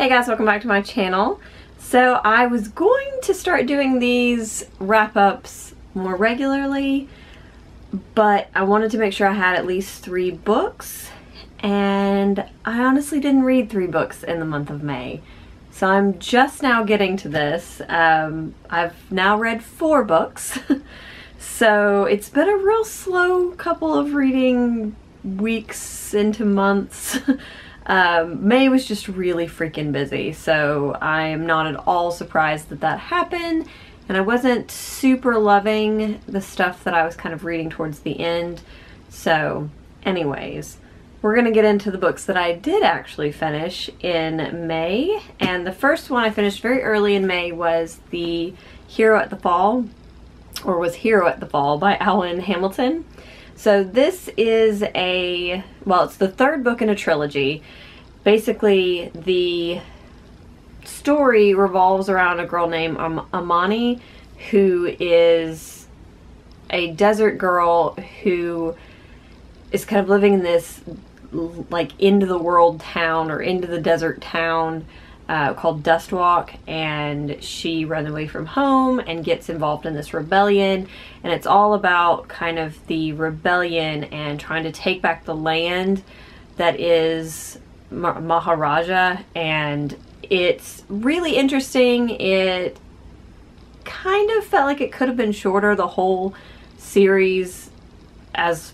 Hey guys, welcome back to my channel. So I was going to start doing these wrap-ups more regularly, but I wanted to make sure I had at least 3 books, and I honestly didn't read 3 books in the month of May. So I'm just now getting to this. I've now read 4 books, so it's been a real slow couple of reading weeks into months. May was just really freaking busy, so I am not at all surprised that that happened, and I wasn't super loving the stuff that I was kind of reading towards the end. So anyways, we're gonna get into the books that I did actually finish in May, and the first one I finished very early in May was the Hero at the Fall, or was Hero at the Fall by Alan Hamilton. So this is it's the 3rd book in a trilogy. Basically, the story revolves around a girl named Amani, who is a desert girl who is kind of living in this like into the world town, or into the desert town, called Dustwalk, and she runs away from home and gets involved in this rebellion, and it's all about kind of the rebellion and trying to take back the land that is Maharaja, and it's really interesting. It kind of felt like it could have been shorter, the whole series as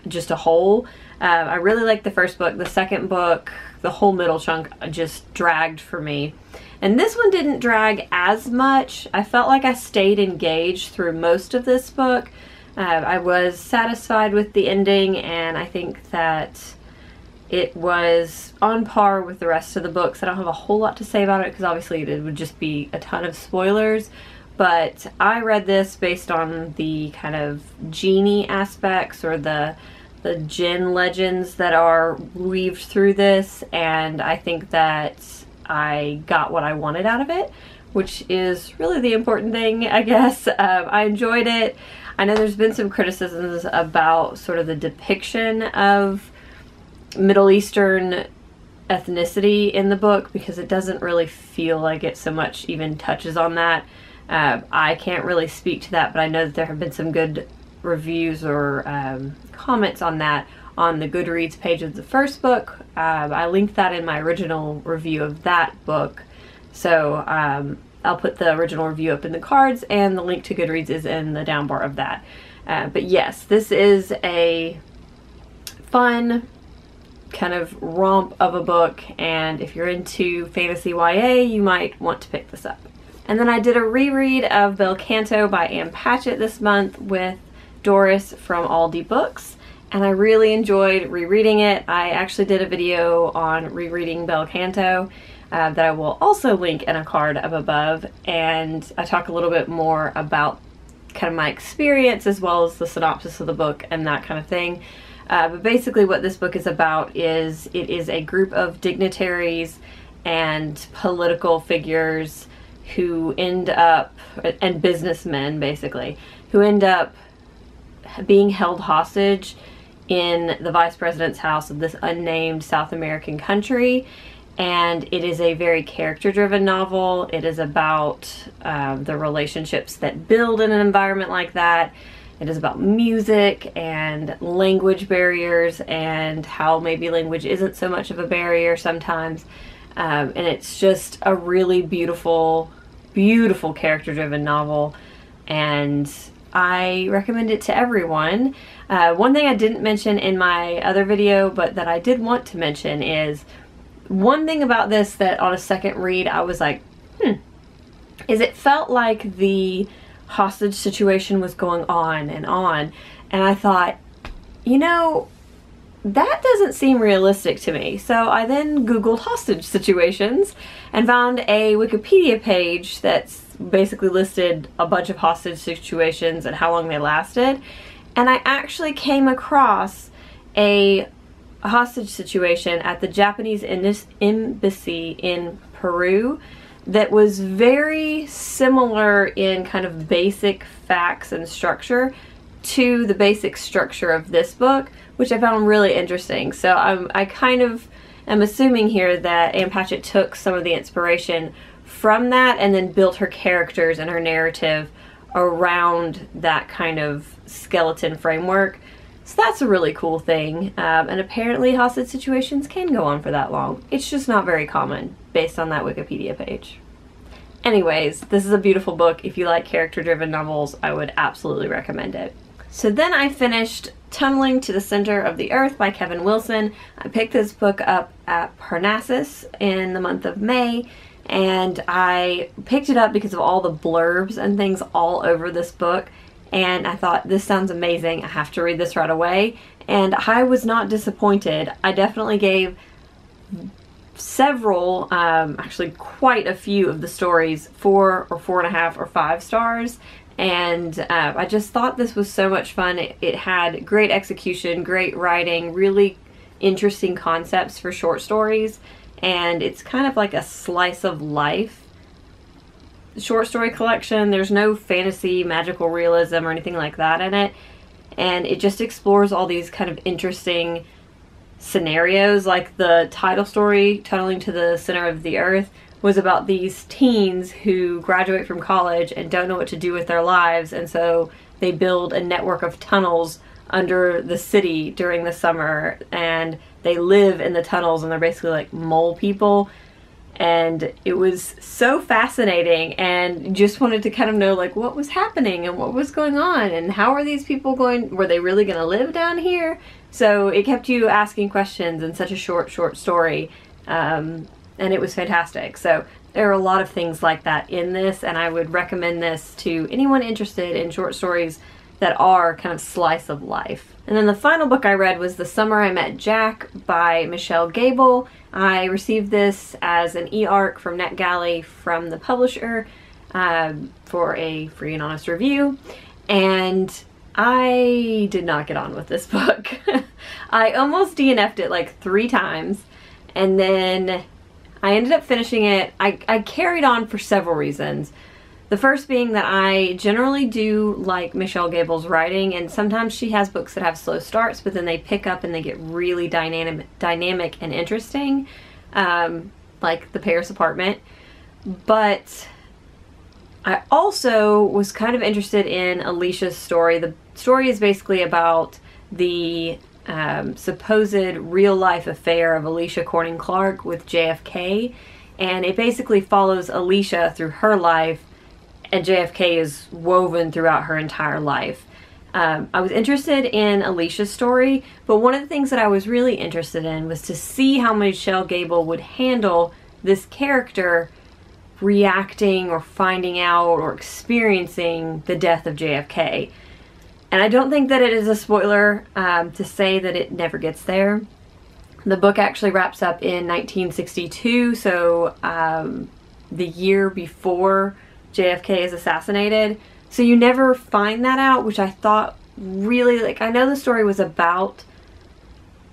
just a whole. I really liked the first book. The second book, the whole middle chunk just dragged for me. And this one didn't drag as much. I felt like I stayed engaged through most of this book. I was satisfied with the ending, and I think that it was on par with the rest of the books. I don't have a whole lot to say about it because obviously it would just be a ton of spoilers. But I read this based on the kind of genie aspects, or the Jinn legends that are weaved through this, and I think that I got what I wanted out of it, which is really the important thing, I guess. I enjoyed it. I know there's been some criticisms about sort of the depiction of Middle Eastern ethnicity in the book, because it doesn't really feel like it so much even touches on that. I can't really speak to that, but I know that there have been some good reviews or comments on that on the Goodreads page of the first book. I linked that in my original review of that book, so I'll put the original review up in the cards, and the link to Goodreads is in the down bar of that. But yes, this is a fun kind of romp of a book, and if you're into fantasy YA, you might want to pick this up. And then I did a reread of Bel Canto by Ann Patchett this month with Doris from Aldi Books, and I really enjoyed rereading it. I actually did a video on rereading Bel Canto that I will also link in a card up above, and I talk a little bit more about kind of my experience as well as the synopsis of the book and that kind of thing. But basically what this book is about is it is a group of dignitaries and political figures who end up, and businessmen basically, who end up being held hostage in the vice president's house of this unnamed South American country. And it is a very character-driven novel. It is about the relationships that build in an environment like that. It is about music and language barriers, and how maybe language isn't so much of a barrier sometimes. And it's just a really beautiful, beautiful character-driven novel, and I recommend it to everyone. One thing I didn't mention in my other video, but that I did want to mention, is one thing about this that on a second read I was like, is it felt like the hostage situation was going on, and I thought, you know, that doesn't seem realistic to me. So I then Googled hostage situations and found a Wikipedia page that's basically listed a bunch of hostage situations and how long they lasted. And I actually came across a hostage situation at the Japanese embassy in Peru that was very similar in kind of basic facts and structure to the basic structure of this book, which I found really interesting. So I kind of I'm assuming here that Ann Patchett took some of the inspiration from that and then built her characters and her narrative around that kind of skeleton framework. So that's a really cool thing. And apparently hostage situations can go on for that long. It's just not very common based on that Wikipedia page. Anyways, this is a beautiful book. If you like character-driven novels, I would absolutely recommend it. So then I finished Tunneling to the Center of the Earth by Kevin Wilson. I picked this book up at Parnassus in the month of May, and I picked it up because of all the blurbs and things all over this book, and I thought, this sounds amazing, I have to read this right away, and I was not disappointed. I definitely gave several, actually quite a few of the stories 4 or 4.5 or 5 stars, and I just thought this was so much fun. It had great execution, great writing, really interesting concepts for short stories, and it's kind of like a slice of life short story collection. There's no fantasy, magical realism or anything like that in it, and it just explores all these kind of interesting scenarios. Like the title story, Tunneling to the Center of the Earth, was about these teens who graduate from college and don't know what to do with their lives, and so they build a network of tunnels under the city during the summer, and they live in the tunnels, and they're basically like mole people. And it was so fascinating, and just wanted to kind of know like what was happening and what was going on and how are these people going, were they really going to live down here? So it kept you asking questions in such a short story, and it was fantastic. So there are a lot of things like that in this, and I would recommend this to anyone interested in short stories that are kind of slice of life. And then the final book I read was The Summer I Met Jack by Michelle Gable. I received this as an e-arc from NetGalley from the publisher for a free and honest review, and I did not get on with this book. I almost DNF'd it like 3 times, and then I ended up finishing it. I carried on for several reasons. The first being that I generally do like Michelle Gable's writing, and sometimes she has books that have slow starts, but then they pick up and they get really dynamic and interesting, like The Paris Apartment. But I also was kind of interested in Alicia's story. The story is basically about the supposed real-life affair of Alicia Corning Clark with JFK, and it basically follows Alicia through her life, and JFK is woven throughout her entire life. I was interested in Alicia's story, but one of the things that I was really interested in was to see how Michelle Gable would handle this character reacting or finding out or experiencing the death of JFK. And I don't think that it is a spoiler to say that it never gets there. The book actually wraps up in 1962, so the year before JFK is assassinated. So you never find that out, which I thought really, like, I know the story was about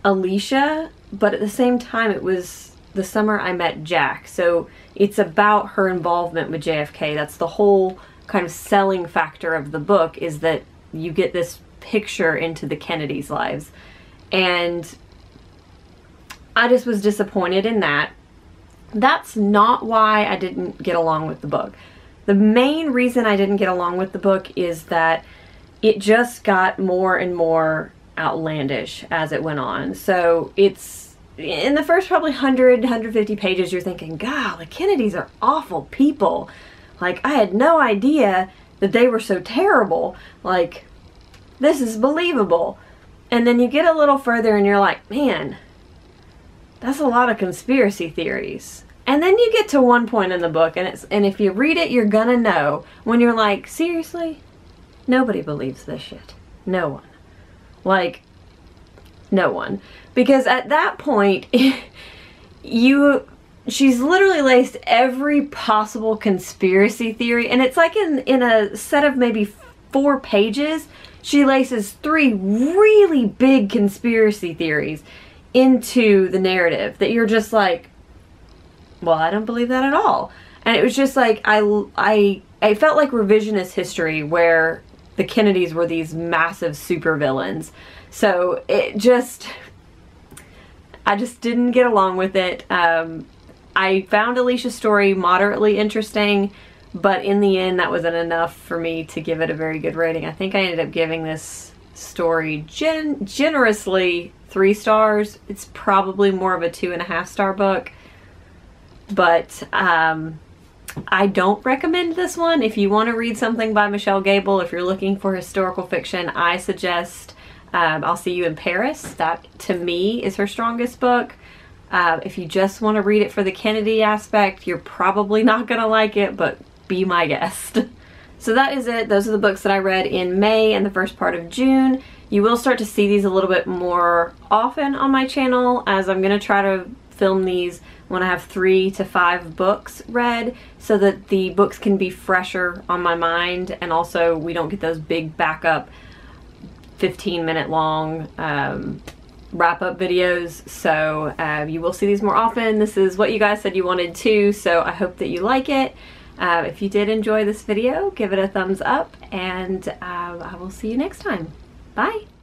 Alicia, but at the same time it was The Summer I Met Jack. So it's about her involvement with JFK. That's the whole kind of selling factor of the book, is that you get this picture into the Kennedys' lives. And I just was disappointed in that. That's not why I didn't get along with the book. The main reason I didn't get along with the book is that it just got more and more outlandish as it went on. So it's, in the first probably 100, 150 pages, you're thinking, God, the Kennedys are awful people. Like, I had no idea that they were so terrible. Like, this is believable. And then you get a little further and you're like, man, that's a lot of conspiracy theories. And then you get to one point in the book, and if you read it, you're gonna know, when you're like, seriously? Nobody believes this shit. No one. Like, no one. Because at that point, she's literally laced every possible conspiracy theory, and it's like in a set of maybe 4 pages, she laces 3 really big conspiracy theories into the narrative that you're just like, well, I don't believe that at all. And it was just like, I felt like revisionist history where the Kennedys were these massive supervillains. So it just, I just didn't get along with it. I found Alicia's story moderately interesting, but in the end that wasn't enough for me to give it a very good rating. I think I ended up giving this story generously 3 stars. It's probably more of a 2.5 star book, but I don't recommend this one. If you want to read something by Michelle Gable, if you're looking for historical fiction, I suggest I'll See You in Paris. That to me is her strongest book. If you just want to read it for the Kennedy aspect, you're probably not gonna like it, but be my guest. So that is it. Those are the books that I read in May and the first part of June. You will start to see these a little bit more often on my channel, as I'm gonna try to film these when I have 3 to 5 books read, so that the books can be fresher on my mind, and also we don't get those big backup 15-minute long wrap-up videos. So you will see these more often. This is what you guys said you wanted too, so I hope that you like it. If you did enjoy this video, give it a thumbs up, and I will see you next time. Bye!